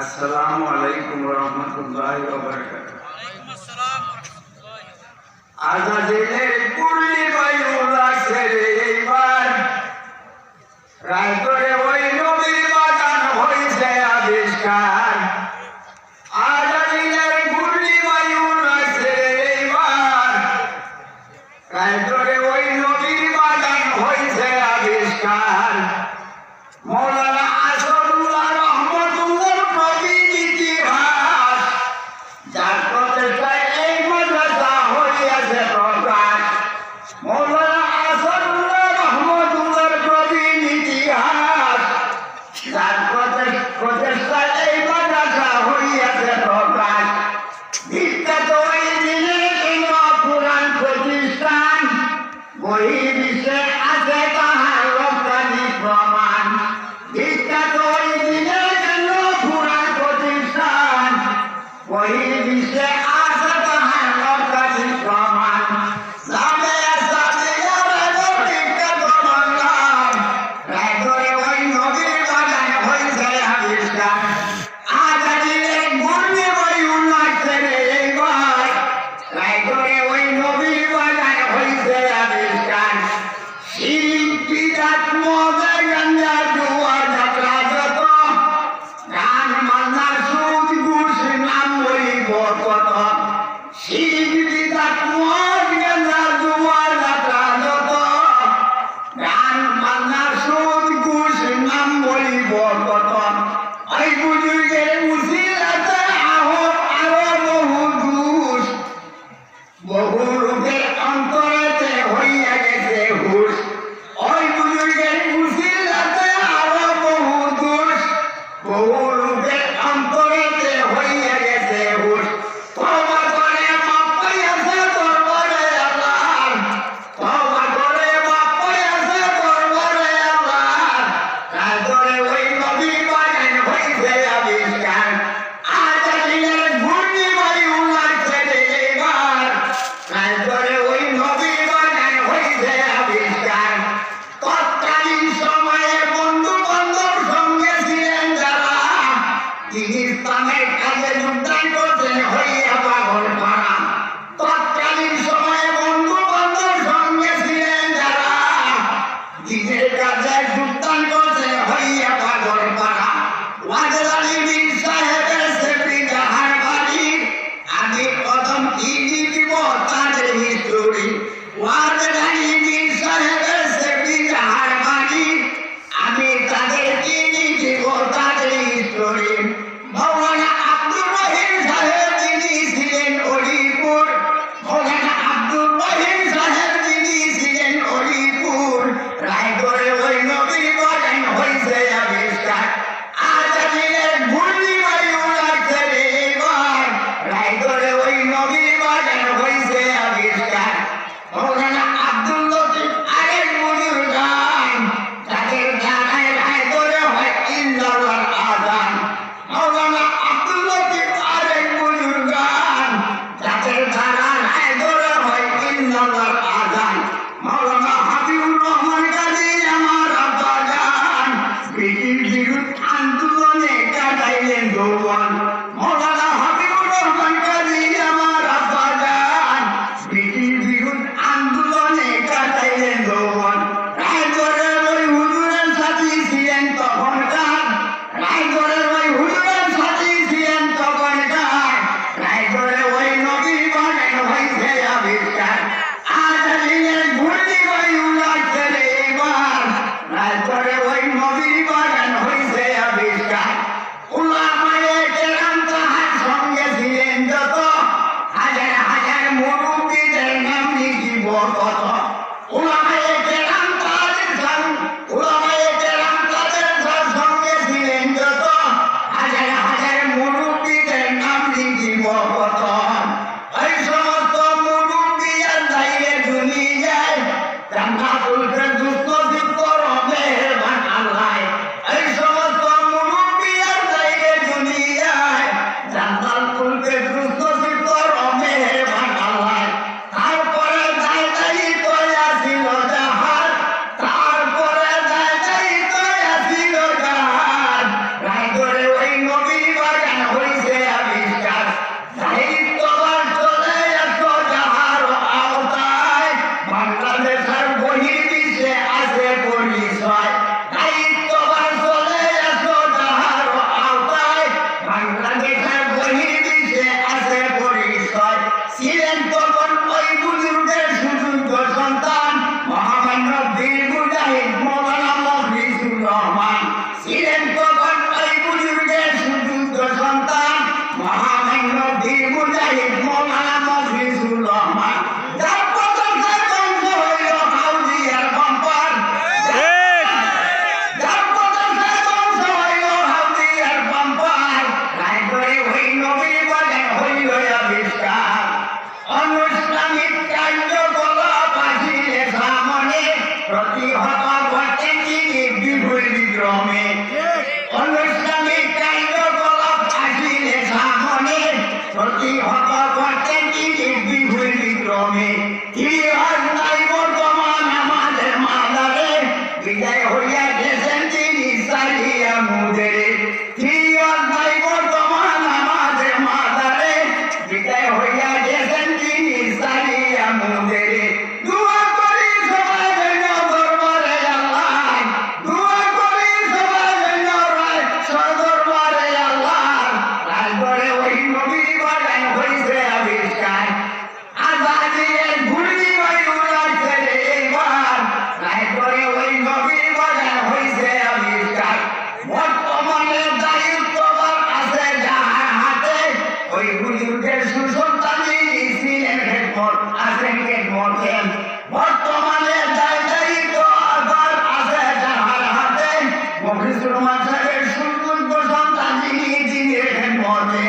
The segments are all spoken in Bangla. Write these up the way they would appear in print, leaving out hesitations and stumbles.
আসসালামু আলাইকুম রহমতুল্লাহি ওয়া বারাকাতুহু। আজাদিনের কুলি বায়ুলা ছেড়ে এইবার রায়গড়ে ওই নবীর বাগান হয়েছে আবিষ্কার। আজাদিনের কুলি বায়ুলা ছেড়ে এইবার রায়গড়ে ওই নবীর বাগান হয়েছে আবিষ্কার। মৌলানা আসাদুল্লাহ রহমতুল্লাহর প্রবীণ ইতিহাস, যার প্রচেষ্টায় এই মাদ্রাসা হইয়াছে প্রকাশ। মৌলানা আসাদুল্লাহ রহমতুল্লাহর প্রবীণ ইতিহাস, যার প্রচেষ্টায় এই মাদ্রাসা হইয়াছে প্রকাশ। বিখ্যাত ওই দিনের জন্য পুরাণ প্রতিষ্ঠান, বহির্বিশ্বে আছে তাহার রপ্তানি প্রমাণ। বিখ্যাত ওই দিনের জন্য পুরাণ প্রতিষ্ঠান, বহির্বিশ্বে আছে তাহার রপ্তানি প্রমাণ। জামিয়া সামিয়ার বিখ্যাত বাংলার রায়গড়ে ওই নবীর বাগান হয়েছে আবিষ্কার। আজাদিনের ঘূর্ণি বায়ুলা ছেড়ে এইবার রায়গড়ে ওই নবীর বাগান হয়েছে আবিষ্কার। শিরিক বিদাত মদে গাঞ্জা জুয়া যাত্রা যত, গান বাজনা সুদ ঘুষ নাম বলিব কত। শিরিক বিদাত মদ গাঞ্জা জুয়া যাত্রা যত, গান বাজনা সুদ ঘুষ নাম বলিব কত। ওই বুজুর্গের উসিলাতে আহত আরো বহু দুষ, বহু রূপের অন্তরেতে হইয়া গেছে হুশ। ওই বুজুর্গের উসিলাতে আরো বহু দোষ, বহু রূপের অন্তরেতে হইয়া গেছে হুশ। তওবা করে মাপ পাইয়াছে দরবারে আল্লাহর, তওবা করে মাপ পাইয়াছে দরবারে আল্লাহর। রায়গড়ে ওই নবীর বাগান হইছে আবিষ্কার। আজাদিনের ঘূর্ণি বায়ুলা ছেড়ে এইবার রায়গড়ে ওই নবীর বাগান হইছে আবিষ্কার। তৎকালীন সময়ে বন্ধু বান্ধব সঙ্গে ছিলেন যারা, তিনি ইসলামের কাজে যোগদান করছেন হইয়া পাগল পাড়া। তৎকালীন সময়ে বন্ধু বান্ধব সঙ্গে ছিলেন যারা, দিনের কাজে যোগদান করছেন হইয়া পাগল পাড়া। ওয়াজলালী বীর সাহেবের সেফি যাহার বাড়ি, আমি প্রথম কি লিখিব তাদের হিস্টোরি। ওয়াজলালী বীর সাহেবের সেফি যাহার বাড়ি, আমি তাদের কি লিখিব তাদের হিস্টোরি। মৌলানা আব্দুর রহিম সাহেব যিনি ছিলেন অলিপুর, মৌলানা আব্দুর রহিম সাহেব যিনি ছিলেন অলিপুর, রায়গড়ে ওই নবীর বাগান হইছে আবিষ্কার। আজাদিনের ঘূর্ণি বায়ুলা ছেড়ে এইবার রায়গড়ে ওই নবীর বাগান হইছে আবিষ্কার। মৌলানা আব্দুল লতিফ আরেক মধুর গান, যাদের জানায় রায়গড়ে হয় ইল্লাল্লাহর আযান। মুজাহিদ মৌলানা মফিজুর রহমান যার পতাকা ধ্বংস হইল হাউজিয়ার বাম্পার যার পতাকা ধ্বংস হইল হাউজিয়ার বাম্পার রায় করে ওই নবীর বাগান হইল আবিষ্কার অনুষ্ঠানিক কার্যকলাপ আসিলে সামনে প্রতিহত ঘটেন তিনি বিপুল বিক্রমে অনুষ্ঠানিক কার্যকলাপ আসিলে সামনে প্রতিহত ঘটেন তিনি বিপুল বিক্রমে তিনি নাই বর্তমান আমাদের মাদারে বিদায় হইয়া গেছেন তিনি সারিয়া মুদেরে তিনি নাই বর্তমান আমাদের মাদারে বিদায় হইয়া গেছেন তিনি সারিয়া মুদেরে দুয়া করি সবাই যেন দরবারে আল্লাহ দুয়া করি সবাই যেন রায় সদরবারে আল্লাহ রায় করে ওই নবীর বাগান হইছে আবিষ্কার আজাদিয়ের ঘুড়ি বায়ু লাগছে রে এবার রায় করে ওই নবীর বাগান হইছে আবিষ্কার বর্তমানে দায়িত্ববার আছে যাহার হাতে ওই হুজুরের সুসন্তানি ছিলেন খেদমত আছেন খেদমতে বর্তমানে দায়িত্ববার আছে যাহার হাতে মফিজুর রহমান সাহেবের সুযোগ্য সন্তান যিনি খেদমতে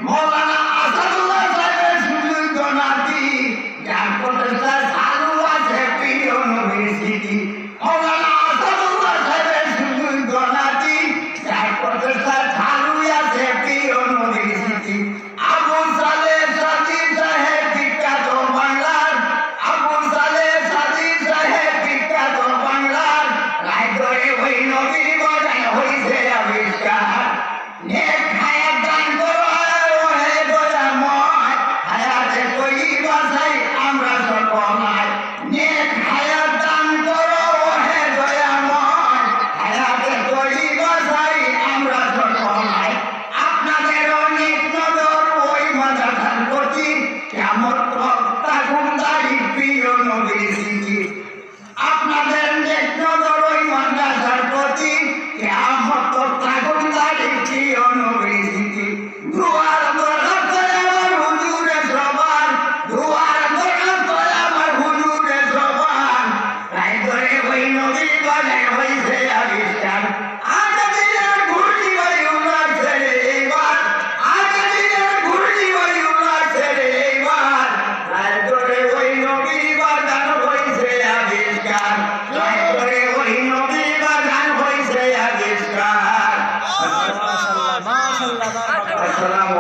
মৌলানা আসাদুল্লাহ সাহেবের সুযোগ্য নাতি যার প্রচেষ্টা চালু আছে প্রিয় নবীর স্মৃতি মৌলানা আসাদুল্লাহ সাহেবের সুযোগ্য নাতি যার প্রচেষ্টা চালু আছে প্রিয় নবীর স্মৃতি আবু সালেহ সাদি সাহেব বিখ্যাত বাংলার আবু সালেহ সাদি সাহেব বিখ্যাত বাংলার রায় করে ওই নবীর বাগান হইছে আবিষ্কার নেক হায়াত দান করো হে দয়াময় হায়াতে তৈবা চাই আমরা সকলাই নেক হায়াত দান করো হে দয়াময় হায়াতে তৈবা চাই আমরা সকলাই আপনাদের অনেক নজর ওই মাদ্রাসার প্রতি কেমন তখন দাঁড়ি প্রিয় নবীর স্মৃতি আপনাদের নেক নজর ওই মাদ্রাসার প্রতি কেমন তখন দাঁড়ি প্রিয় নবীর স্মৃতি দুয়ার দরখাস্ত আমার হুজুরে সবার দুয়ার দরখাস্ত আমার হুজুরে সবার রায় ধরে ওই নবীর বাগান হইছে আবিষ্কার আজাদিয়ের ঘুড়ি বায়ু লাগছে রে এবার আজাদিয়ের ঘুড়ি বায়ু লাগছে রে এবার রায় ধরে ওই নবীর বাগান হইছে আবিষ্কার রায় ধরে ওই নবীর বাগান হইছে আবিষ্কার আসসালামু